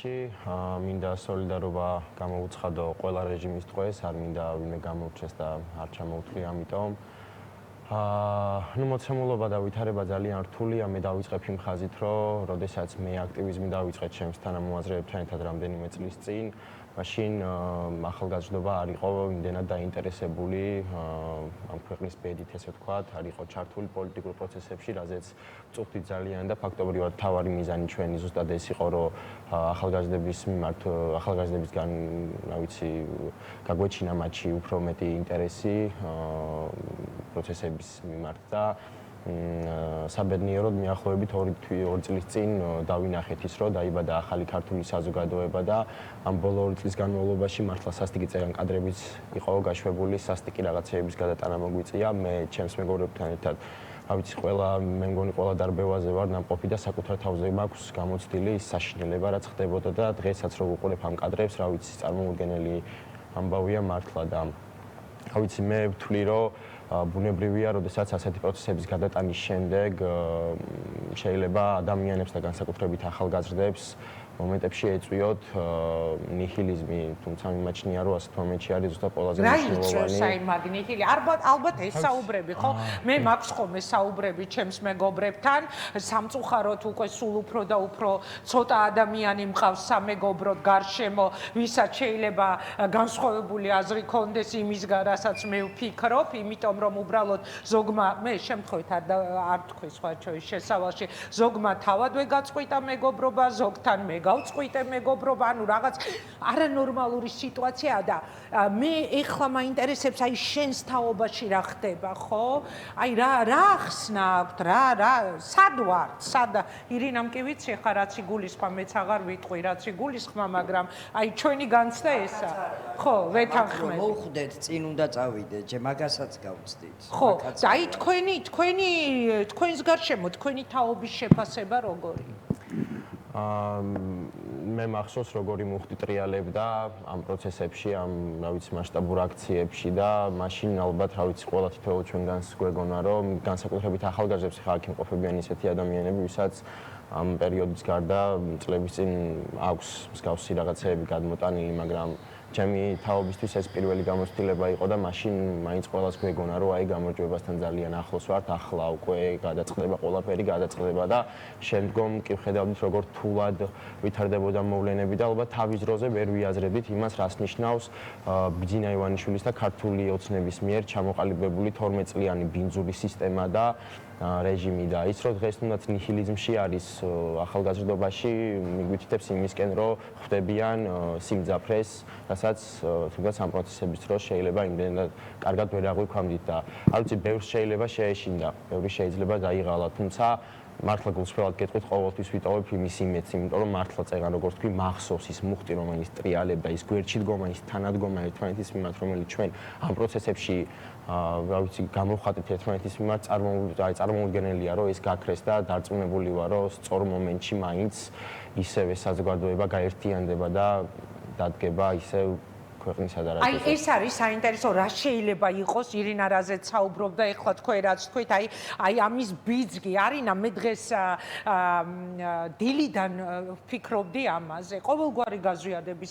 დღეში მინდა სოლიდარობა გამოუცხადო ყველა რეჟიმის დღეს, არ მინდა ვინმე გამოვრჩეს და არ ჩამოვთვლი ამიტომ. მოცემულობა და ვითარება ძალიან რთულია. მე დავიწყებ იმ ხაზით, რომ როდესაც მე აქტივიზმი დავიწყე ჩემს თანამოაზრეებთან ერთად რამდენიმე წლის წინ, მაშინ ახალგაზრდობა არ იყო იმდენად დაინტერესებული ამ ქვეყნის ბედით, ესე ვთქვათ, არ იყო ჩართული პოლიტიკურ პროცესებში, რაზეც ვწუხდი ძალიან და ფაქტობრივად თავარი მიზანი ჩვენი ზუსტად ეს იყო, რომ ახალგაზრდების მიმართ, ახალგაზრდებისგან, რა ვიცი, გაგვეჩინა მათში უფრო მეტი ინტერესი პროცესების მიმართ და საბედნიეროდ მიახლოებით 2 წლის წინ დავინახეთ ის, რომ დაიბადა ახალი ქართული საზოგადოება და ამ ბოლო 2 წლის განმავლობაში მართლა სასტიკი წერან კადრებიც იყო გაშვებული, სასტიკი რაღაცეების გადატანა მოგვიწია. მე ჩემს მეგობრებთან ერთად რა ვიცი, მე მგონი ყველა დარბევაზე ვარ ნამყოფი და საკუთარ თავზე მაქვს გამოცდილი ის საშინელება, რაც ხდებოდა და დღესაც რო ვუყურებ ამ კადრებს, რა ვიცი, წარმოუდგენელი ამბავია მართლა და რა ვიცი, მე ვთვლი, რომ ბუნებრივია, როდესაც ასეთი პროცესების გადატანის შემდეგ შეიძლება ადამიანებს და განსაკუთრებით ახალგაზრდებს მომენტებში ეწვიოთ ნიჰილიზმი, თუმცა მიმაჩნია, რომ ასეთ მომენტში არის ზუსტად ყველაზე მნიშვნელოვანი. რა იმაგი ნიჰილი? ალბათ ეს საუბრები, ხო? მე მაქვს ხოლმე საუბრები ჩემს მეგობრებთან, სამწუხაროდ უკვე სულ უფრო და უფრო ცოტა ადამიანი მყავს სამეგობროდ გარშემო, ვისაც შეიძლება განსხვავებული აზრი ქონდეს იმისგან, რასაც მე ვფიქრობ, იმიტომ რომ უბრალოდ ზოგმა მე შემთხვევით არ თქვი სხვა ჩვეულის შესავალში, ზოგმა თავადვე გაწყვიტა მეგობრობა, ზოგთან მე გავწყვიტე მეგობრობა, ანუ რაღაც არანორმალური სიტუაციაა და მე ეხლა მაინტერესებს აი შენს თაობაში რა ხდება, ხო? აი რა ახსნა აქვთ, სად ვართ? ირინამ კი ვიცი ხა რაც იგულისხმა, მეც აღარ ვიტყვი რაც იგულისხმა, მაგრამ აი ჩვენი განცდა ესა. ხო, ვეთანხმები. მოუხდეთ, წინ უნდა წავიდეთ, მაგასაც გავწდით. ხო, და აი თქვენს გარშემო თქვენი თაობის შეფასება როგორი? მე მახსოვს როგორი მუხტი ტრიალებდა ამ პროცესებში, ამ რა ვიცი მასშტაბურ აქციებში და მაშინ ალბათ რა ვიცი ყველა თითოეულ ჩვენგანს გვეგონა რომ განსაკუთრებით ახალგაზრდებს ხა აქ იმყოფებიან ისეთი ადამიანები, ვისაც ამ პერიოდის გარდა წლების წინ აქვს მსგავსი რაღაცეები გადმოტანილი, მაგრამ ჩემი თაობისთვის ეს პირველი გამოცდილება იყო და მაშინ მაინც ყველას გვეგონა რომ აი გამარჯვებასთან ძალიან ახლოს ვართ, ახლა უკვე გადაწყდება ყველაფერი, გადაწყდება და შემდგომ კი ვხედავდით როგორ რთულად ვითარდებოდა მოვლენები და ალბათ თავის დროზე ვერ ვიაზრებდით იმას, რას ნიშნავს ბიძინა ივანიშვილის და ქართული ოცნების მიერ ჩამოყალიბებული 12 წლიანი ბინძური სისტემა და რეჟიმი და ის რომ დღეს თუნდაც ნიჰილიზმში არის ახალგაზრდობაში მიგვითითებს იმისკენ რომ ხვდებიან სიმძაფრეს, რასაც თუნდაც ამ პროცესების დროს შეიძლება იმდენად კარგად ვერ აღვიქვამდით და არ ვიცი, ბევრს შეიძლება შეეშინდა, ბევრი შეიძლება დაიღალა, თუმცა მართლა გულწრფელად გეტყვით, ყოველთვის ვიტოვებ იმის იმედს, იმიტომ რომ მართლა წერან როგორც თქვი, მახსოვს ის მუხტი, რომელიც ტრიალებდა, ის გვერდში დგომა, ის თანადგომა ერთმანეთის მიმართ, რომელიც ჩვენ ამ პროცესებში რა ვიცი, გამოვხატეთ ერთმანეთის მიმართ, წარმოუდგენელია, რომ ეს გაქრეს და დარწმუნებული ვარ, რომ სწორ მომენტში მაინც ისევე საზოგადოება გაერთიანდება და დადგება ისევ ქვეყნისა და აი ეს არის საინტერესო, რა შეიძლება იყოს ირინა რაზეც საუბრობდა ეხლა თქვენ რაც თქვით, აი ამის ბიძგი არინა, მე დღეს დილიდან ვფიქრობდი ამაზე, ყოველგვარი გაზვიადების